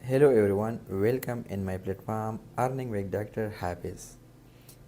Hello everyone, welcome in my platform Earning with Dr. Hafiz.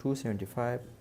275,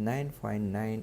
9.9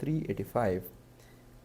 385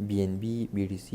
BNB, BTC,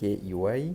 KUI,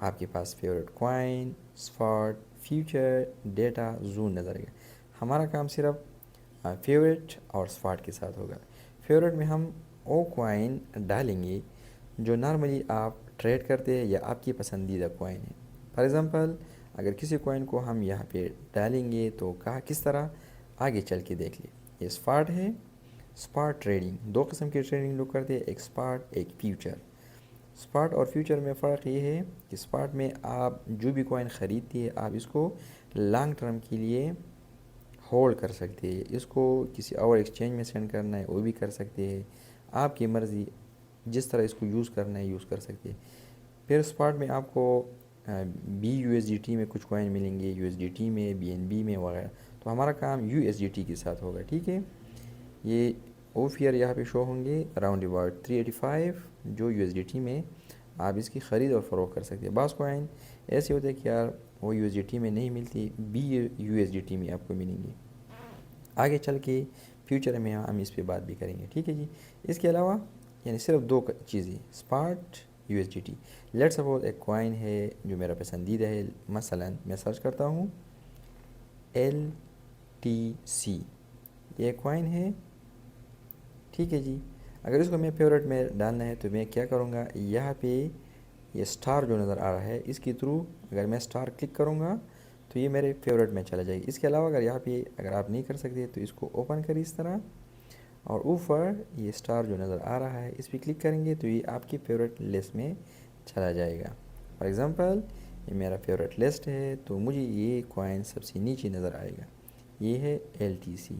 آپ کے پاس favourite coin, spot, future, data, zone نظر آئے گا. ہمارا کام صرف فیوریٹ اور اسپاٹ کے ساتھ ہوگا. فیوریٹ میں ہم وہ کوائن ڈالیں گے جو نارملی آپ ٹریڈ کرتے ہیں یا آپ کی پسندیدہ کوائن ہے. فار ایگزامپل اگر کسی کوائن کو ہم یہاں پہ ڈالیں گے تو کہا کس طرح، آگے چل کے دیکھ لیں. یہ اسپاٹ ہے. اسپاٹ ٹریڈنگ، دو قسم کی ٹریڈنگ لوگ کرتے ہیں، ایک اسپاٹ ایک فیوچر. اسپاٹ اور فیوچر میں فرق یہ ہے کہ اسپاٹ میں آپ جو بھی کوائن خریدتی ہے آپ اس کو لانگ ٹرم کے لیے ہولڈ کر سکتے ہیں. اس کو کسی اور ایکسچینج میں سینڈ کرنا ہے وہ بھی کر سکتے ہیں، آپ کی مرضی جس طرح اس کو یوز کرنا ہے یوز کر سکتے ہیں. پھر اسپاٹ میں آپ کو B U S D T میں کچھ کوائن ملیں گے، یو ایس ڈی ٹی میں، بی این بی میں وغیرہ. تو ہمارا کام یو ایس ڈی ٹی کے ساتھ ہوگا. ٹھیک ہے، یہ او فیئر یہاں پہ شو ہوں گے اراؤنڈ اباؤٹ 385 جو یو ایس ڈی ٹی میں آپ اس کی خرید اور فروخت کر سکتے ہیں. بعض کوائن ایسے ہوتے ہیں کہ یار وہ یو ایس ڈی ٹی میں نہیں ملتی، B U S D T میں آپ کو ملیں گی. آگے چل کے فیوچر میں ہم اس پہ بات بھی کریں گے. ٹھیک ہے جی. اس کے علاوہ یعنی صرف دو چیزیں، spot, you S D T. Let suppose ایک کوائن ہے جو میرا پسندیدہ ہے، مثلا میں سرچ کرتا ہوں ایل ٹی سی، یہ کوائن ہے. ٹھیک ہے جی. اگر اس کو میں فیوریٹ میں ڈالنا ہے تو میں کیا کروں گا، یہاں پہ یہ اسٹار جو نظر آ رہا ہے اس کے تھرو اگر میں اسٹار کلک کروں گا تو یہ میرے فیوریٹ میں چلا جائے گا. اس کے علاوہ اگر یہاں پہ اگر آپ نہیں کر سکتے تو اس کو اوپن کریں اس طرح، اور اوپر یہ اسٹار جو نظر آ رہا ہے اس پہ کلک کریں گے تو یہ آپ کی فیوریٹ لسٹ میں چلا جائے گا. فار ایگزامپل یہ میرا فیوریٹ لسٹ ہے تو مجھے یہ کوائن سب سے نیچے نظر آئے گا، یہ ہے ایل ٹی سی.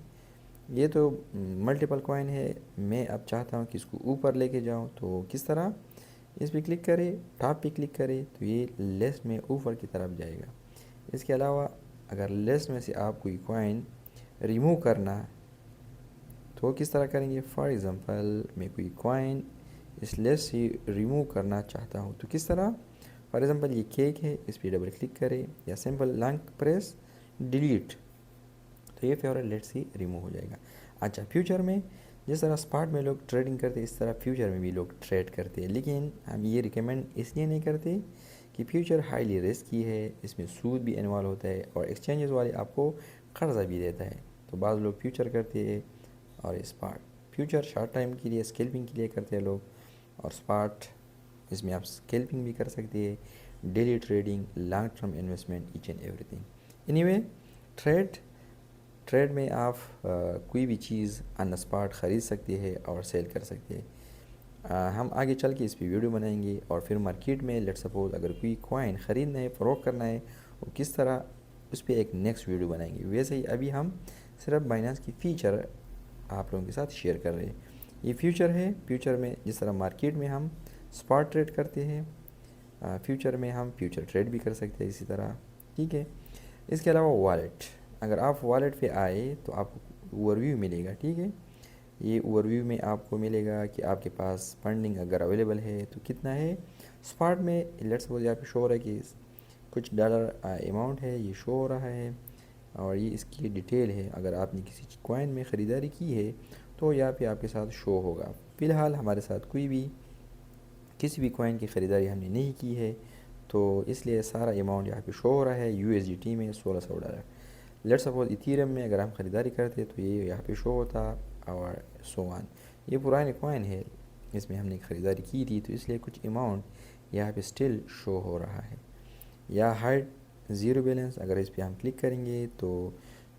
یہ تو ملٹیپل کوائن ہے، میں اب چاہتا ہوں کہ اس کو اوپر لے کے جاؤں تو کس طرح، اس پہ کلک کرے، ٹاپ پہ کلک کرے تو یہ لسٹ میں اوپر کی طرف جائے گا. اس کے علاوہ اگر لسٹ میں سے آپ کوئی کوائن ریموو کرنا تو کس طرح کریں گے. فار ایگزامپل میں کوئی کوائن اس لسٹ سے ریموو کرنا چاہتا ہوں تو کس طرح، فار ایگزامپل یہ کیک ہے، اس پہ ڈبل کلک کرے یا سمپل لانگ پریس ڈیلیٹ تو یہ فیوریٹ لسٹ سے ریموو ہو جائے گا. اچھا، فیوچر میں جس طرح اسپاٹ میں لوگ ٹریڈنگ کرتے اس طرح فیوچر میں بھی لوگ ٹریڈ کرتے ہیں، لیکن ہم یہ ریکمینڈ اس لیے نہیں کرتے کہ فیوچر ہائیلی رسکی ہے، اس میں سود بھی انوالو ہوتا ہے اور ایکسچینجز والے آپ کو قرضہ بھی دیتا ہے. تو بعض لوگ فیوچر کرتے ہیں اور اسپاٹ. فیوچر شارٹ ٹائم کے لیے اسکیلپنگ کے لیے کرتے ہیں لوگ، اور اسپاٹ اس میں آپ اسکیلپنگ بھی کر سکتے ہیں، daily trading, long term investment, H and everything. Anyway trade میں آپ کوئی بھی چیز آن اسپاٹ خرید سکتے ہیں اور سیل کر سکتے ہیں. ہم آگے چل کے اس پہ ویڈیو بنائیں گے، اور پھر مارکیٹ میں لیٹ سپوز اگر کوئی کوائن خریدنا ہے، فروخت کرنا ہے، وہ کس طرح، اس پہ ایک نیکسٹ ویڈیو بنائیں گے. ویسے ہی ابھی ہم صرف بائنانس کی فیچر آپ لوگوں کے ساتھ شیئر کر رہے ہیں. یہ فیوچر ہے. فیوچر میں جس طرح مارکیٹ میں ہم اسپاٹ ٹریڈ کرتے ہیں، فیوچر میں ہم فیوچر ٹریڈ بھی کر سکتے ہیں اسی طرح. ٹھیک ہے. اس کے علاوہ والیٹ، اگر آپ والیٹ پہ آئے تو آپ کو اوور ویو ملے گا. ٹھیک ہے. یہ اوور ویو میں آپ کو ملے گا کہ آپ کے پاس فنڈنگ اگر اویلیبل ہے تو کتنا ہے. اسپاٹ میں لیٹس سپوز یہاں پہ شو ہو رہا ہے کہ کچھ ڈالر اماؤنٹ ہے، یہ شو ہو رہا ہے، اور یہ اس کی ڈیٹیل ہے. اگر آپ نے کسی کوائن میں خریداری کی ہے تو یہاں پہ آپ کے ساتھ شو ہوگا. فی الحال ہمارے ساتھ کسی بھی کوائن کی خریداری ہم نے نہیں کی ہے تو اس لیے سارا اماؤنٹ یہاں پہ شو ہو رہا ہے یو ایس ڈی ٹی میں $1600. لیٹ سپوز ایتھیریم میں اگر ہم خریداری کرتے تو یہ یہاں پہ شو ہوتا اور سو آن. یہ پرانے کوائن ہے، اس میں ہم نے خریداری کی تھی تو اس لیے کچھ اماؤنٹ یہاں پہ سٹل شو ہو رہا ہے. یا ہائڈ زیرو بیلنس، اگر اس پہ ہم کلک کریں گے تو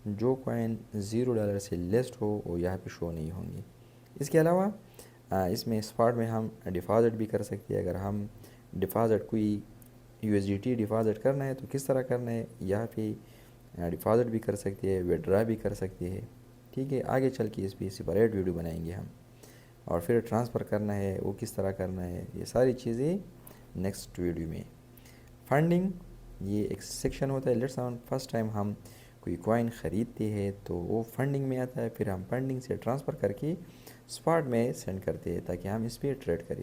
جو کوائن $0 سے لیسٹ ہو وہ یہاں پہ شو نہیں ہوں گے. اس کے علاوہ اس میں اسپاٹ میں ہم ڈپازٹ بھی کر سکتے ہیں. اگر ہم ڈپازٹ کوئی you S D T deposit کرنا ہے تو کس طرح کرنا ہے، یہاں پہ ڈپازٹ بھی کر سکتے ہیں، وڈرا بھی کر سکتے ہیں. ٹھیک ہے. آگے چل کے اس پہ سپریٹ ویڈیو بنائیں گے ہم. اور پھر ٹرانسفر کرنا ہے وہ کس طرح کرنا ہے، یہ ساری چیزیں نیکسٹ ویڈیو میں. فنڈنگ یہ ایک سیکشن ہوتا ہے. لیٹس فرسٹ ٹائم ہم کوئی کوائن خریدتے ہیں تو وہ فنڈنگ میں آتا ہے، پھر ہم فنڈنگ سے ٹرانسفر کر کے اسپاٹ میں سینڈ کرتے ہیں تاکہ ہم اس پہ ٹریڈ کریں.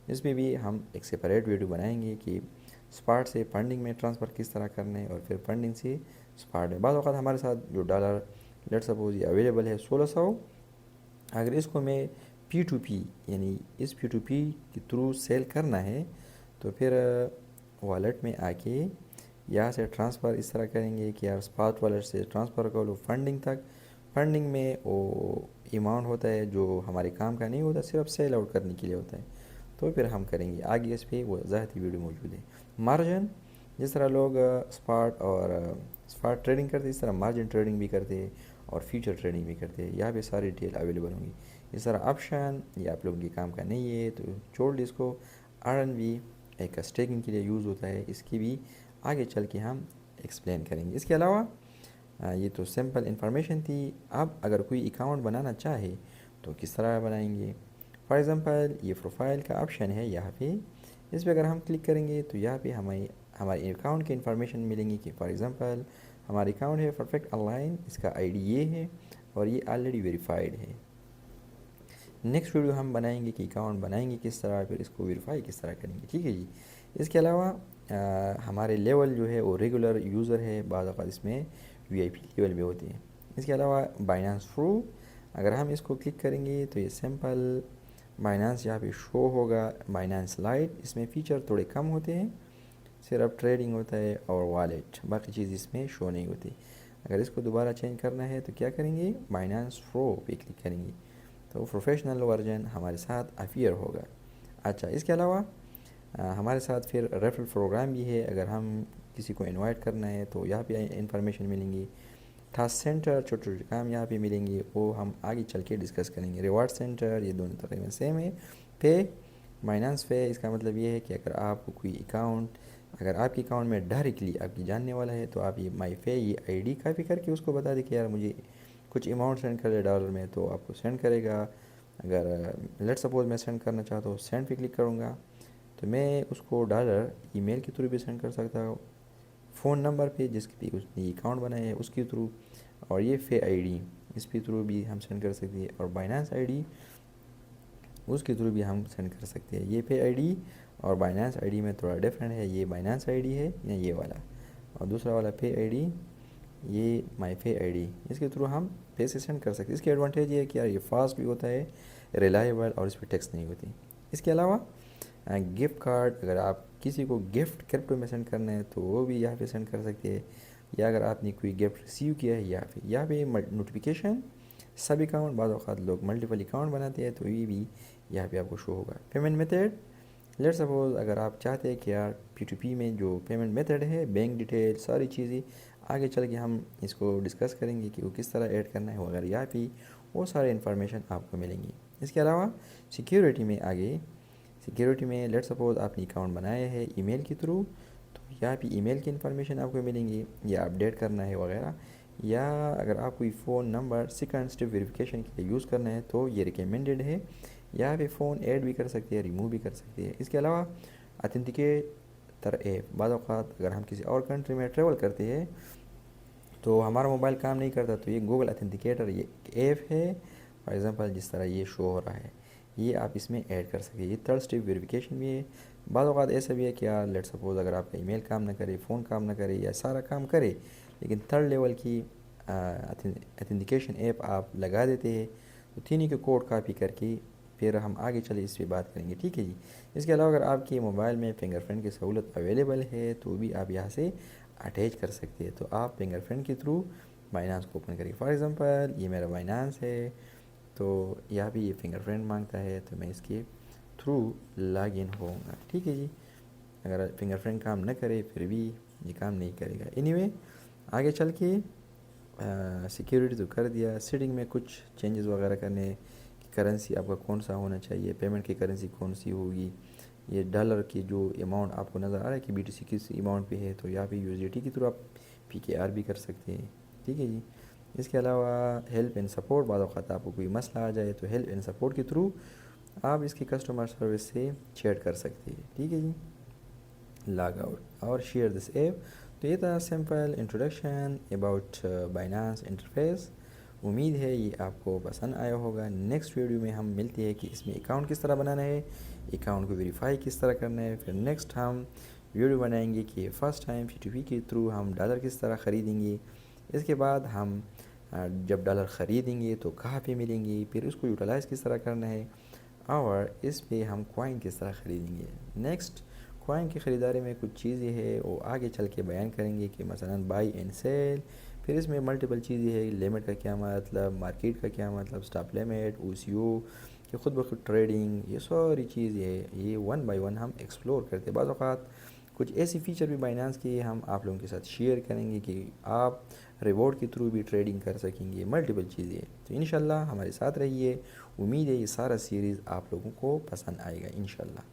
اس میں بھی ہم ایک سپریٹ ویڈیو بنائیں گے کہ اسپاٹ سے فنڈنگ میں ٹرانسفر کس طرح کرنا ہے اور پھر فنڈنگ سے اسپاٹ میں. بعض اوقات ہمارے ساتھ جو ڈالر لیٹ سپوز یہ اویلیبل ہے 1600، اگر اس کو میں P2P یعنی اس P2P کے تھرو سیل کرنا ہے تو پھر والٹ میں آ کے یہاں سے ٹرانسفر اس طرح کریں گے کہ یار اسپاٹ والٹ سے ٹرانسفر کرو فنڈنگ تک. فنڈنگ میں وہ اماؤنٹ ہوتا ہے جو ہمارے کام کا نہیں ہوتا, صرف سیل آؤٹ کرنے کے لیے ہوتا ہے. تو پھر ہم کریں گے آگے, اس پہ وہ ذاتی ویڈیو موجود ہے. مارجن, جس طرح لوگ اسپاٹ ٹریڈنگ کرتے اس طرح مارجن ٹریڈنگ بھی کرتے اور فیوچر ٹریڈنگ بھی کرتے ہیں. یہاں پہ ساری ڈیٹیل اویلیبل ہوں گی. اس طرح آپشن یہ آپ لوگوں کے کام کا نہیں ہے تو چھوڑ دیں اس کو. RNB ایک اسٹیکنگ کے لیے یوز ہوتا ہے, اس کی بھی آگے چل کے ہم ایکسپلین کریں گے. اس کے علاوہ یہ تو سمپل انفارمیشن تھی. اب اگر کوئی اکاؤنٹ بنانا چاہے تو کس طرح بنائیں گے. فار ایگزامپل یہ پروفائل کا آپشن ہے یہاں پہ, اس پہ اگر ہم کلک کریں گے تو یہاں پہ ہمیں ہمارے اکاؤنٹ کی انفارمیشن ملیں گی کہ فار ایگزامپل ہمارا اکاؤنٹ ہے پرفیکٹ آن لائن, اس کا ID یہ ہے اور یہ آلریڈی ویریفائڈ ہے. نیکسٹ ویڈیو ہم بنائیں گے کہ اکاؤنٹ بنائیں گے کس طرح, پھر اس کو ویریفائی کس طرح کریں گے. ٹھیک ہے جی. اس کے علاوہ ہمارے لیول جو ہے وہ ریگولر یوزر ہے, بعض اوقات اس میں VIP لیول بھی ہوتے ہیں. اس کے علاوہ بائنانس پرو, اگر ہم اس کو کلک کریں گے تو یہ سمپل بائنانس یہاں پہ شو ہوگا. بائنانس لائٹ, اس میں فیچر تھوڑے کم ہوتے ہیں, صرف ٹریڈنگ ہوتا ہے اور والیٹ, باقی چیز اس میں شو نہیں ہوتی. اگر اس کو دوبارہ چینج کرنا ہے تو کیا کریں گے, بائنانس پرو پہ کلک کریں گے تو پروفیشنل ورژن ہمارے ساتھ اپیئر ہوگا. اچھا, اس کے علاوہ ہمارے ساتھ پھر ریفرل پروگرام بھی ہے. اگر ہم کسی کو انوائٹ کرنا ہے تو یہاں پہ انفارمیشن ملیں گی. ٹاسک سینٹر, چھوٹے چھوٹے کام یہاں پہ ملیں گے, وہ ہم آگے چل کے ڈسکس کریں گے. ریوارڈ سینٹر, یہ دونوں تقریباً سیم ہے. پے, بائنانس پے, اس کا مطلب یہ ہے کہ اگر آپ کو کوئی اکاؤنٹ, اگر آپ کے اکاؤنٹ میں ڈائریکٹلی آپ کی جاننے والا ہے تو آپ یہ مائی پے یہ ID کاپی کر کے اس کو بتا دیں کہ یار مجھے کچھ اماؤنٹ سینڈ کر دے ڈالر میں, تو آپ کو سینڈ کرے گا. اگر لیٹ سپوز میں سینڈ کرنا چاہتا ہوں, سینڈ پہ کلک کروں گا تو میں اس کو ڈالر ای میل کے تھرو بھی سینڈ کر سکتا ہوں, فون نمبر پہ جس پہ اس نے اکاؤنٹ بنایا ہے اس کے تھرو, اور یہ پے ID اس کے تھرو بھی ہم سینڈ کر سکتے ہیں, اور بائنانس ID اس کے تھرو بھی ہم سینڈ کر سکتے ہیں. یہ پے ID اور بائنانس ID میں تھوڑا ڈفرینٹ ہے, یہ بائنانس ID ہے یا یہ والا, اور دوسرا والا پے ID یہ مائی پے ID, اس کے تھرو ہم پیسے سینڈ کر سکتے ہیں. اس کی ایڈوانٹیج یہ ہے کہ یار یہ فاسٹ بھی ہوتا ہے, ریلائبل, اور اس پہ ٹیکس نہیں ہوتی. اس کے علاوہ گفٹ کارڈ, اگر آپ کسی کو گفٹ کرپٹو میں سینڈ کرنا ہے تو وہ بھی یہاں پہ سینڈ کر سکتے ہیں, یا اگر آپ نے کوئی گفٹ ریسیو کیا ہے یہاں پہ نوٹیفیکیشن سب اکاؤنٹ, بعض اوقات لوگ ملٹیپل اکاؤنٹ بناتے ہیں تو یہ بھی یہاں پہ آپ کو شو ہوگا. پیمنٹ میتھڈ, لیٹ سپوز اگر آپ چاہتے ہیں کہ یار P2P میں جو پیمنٹ میتھڈ ہے, بینک ڈیٹیل, ساری چیزیں آگے چل کے ہم اس کو ڈسکس کریں گے کہ وہ کس طرح ایڈ کرنا ہے وغیرہ, یہاں پہ وہ سارے انفارمیشن آپ کو ملیں گی. اس کے علاوہ سیکیورٹی میں آگے, سیکیورٹی میں لیٹ سپوز آپ نے اکاؤنٹ بنایا ہے ای میل کے تھرو, تو یہاں پہ ای میل کی انفارمیشن آپ کو ملیں گی, یا اپڈیٹ کرنا ہے وغیرہ, یا اگر آپ کوئی phone number second step verification کے لیے یوز کرنا ہے تو یہ ریکمینڈڈ ہے. یہاں پہ فون ایڈ بھی کر سکتے ہیں, ریموو بھی کر سکتے ہیں. اس کے علاوہ اتھینٹیکیٹر ایپ, بعض اوقات اگر ہم کسی اور کنٹری میں ٹریول کرتے ہیں تو ہمارا موبائل کام نہیں کرتا, تو یہ گوگل اتھینٹیکیٹر یہ ایپ ہے. فار ایگزامپل جس طرح یہ شو ہو رہا ہے, یہ آپ اس میں ایڈ کر سکتے ہیں. یہ تھرڈ اسٹیپ ویریفیکیشن بھی ہے. بعض اوقات ایسا بھی ہے کہ یار لیٹ سپوز اگر آپ کا ای میل کام نہ کرے, فون کام نہ کرے, یا سارا کام کرے لیکن تھرڈ لیول کی اتھینٹیکیشن ایپ آپ لگا دیتے ہیں, تو تینوں کے کوڈ کاپی کر کے پھر ہم آگے چلے اس پہ بات کریں گے. ٹھیک ہے جی. اس کے علاوہ اگر آپ کے موبائل میں فنگر پرنٹ کی سہولت اویلیبل ہے تو بھی آپ یہاں سے اٹیچ کر سکتے ہیں, تو آپ فنگر پرنٹ کے تھرو بائنانس کو اوپن کریں. فار ایگزامپل یہ میرا بائنانس ہے, تو یہاں بھی یہ فنگر پرنٹ مانگتا ہے, تو میں اس کے تھرو لاگ ان ہوں گا. ٹھیک ہے جی. اگر فنگر پرنٹ کام نہ کرے پھر بھی یہ کام نہیں کرے گا. اینی وے آگے چل کے سیکیورٹی تو کر دیا, سیٹنگ میں کچھ چینجز وغیرہ کرنے, کرنسی آپ کا کون سا ہونا چاہیے, پیمنٹ کی کرنسی کون سی ہوگی, یہ ڈالر کی جو اماؤنٹ آپ کو نظر آ رہا ہے کہ BTC کس اماؤنٹ پہ ہے, تو یہاں پہ USDT کی تھرو آپ PKR بھی کر سکتے ہیں. ٹھیک ہے جی. اس کے علاوہ ہیلپ اینڈ سپورٹ, بعض اوقات آپ کو کوئی مسئلہ آ جائے تو ہیلپ اینڈ سپورٹ کے تھرو آپ اس کی کسٹمر سروس سے چیٹ کر سکتے ہیں. ٹھیک ہے جی. لاگ آؤٹ اور شیئر دس ایپ. تو یہ تھا simple introduction about Binance interface. امید ہے یہ آپ کو پسند آیا ہوگا. نیکسٹ ویڈیو میں ہم ملتے ہیں کہ اس میں اکاؤنٹ کس طرح بنانا ہے, اکاؤنٹ کو ویریفائی کس طرح کرنا ہے. پھر نیکسٹ ہم ویڈیو بنائیں گے کہ فرسٹ ٹائم P2P کے تھرو ہم ڈالر کس طرح خریدیں گے. اس کے بعد ہم جب ڈالر خریدیں گے تو کہاں پہ ملیں گے, پھر اس کو یوٹیلائز کس طرح کرنا ہے, اور اس پہ ہم کوائن کس طرح خریدیں گے. نیکسٹ کوائن کی خریداری میں کچھ چیزیں ہے وہ آگے چل کے بیان کریں گے کہ مثلا بائی اینڈ سیل. پھر اس میں ملٹیپل چیزیں ہے، لیمٹ کا کیا مطلب، مارکیٹ کا کیا مطلب، اسٹاپ لیمٹ، او سی او کہ خود بخود ٹریڈنگ، یہ ساری چیزیں ہے یہ ون بائی ون ہم ایکسپلور کرتے. بعض اوقات کچھ ایسی فیچر بھی بائنانس کی ہم آپ لوگوں کے ساتھ شیئر کریں گے کہ آپ ریوارڈ کے تھرو بھی ٹریڈنگ کر سکیں گے. ملٹیپل چیزیں تو انشاءاللہ ہمارے ساتھ رہیے. امید ہے یہ سارا سیریز آپ لوگوں کو پسند آئے گا انشاءاللہ.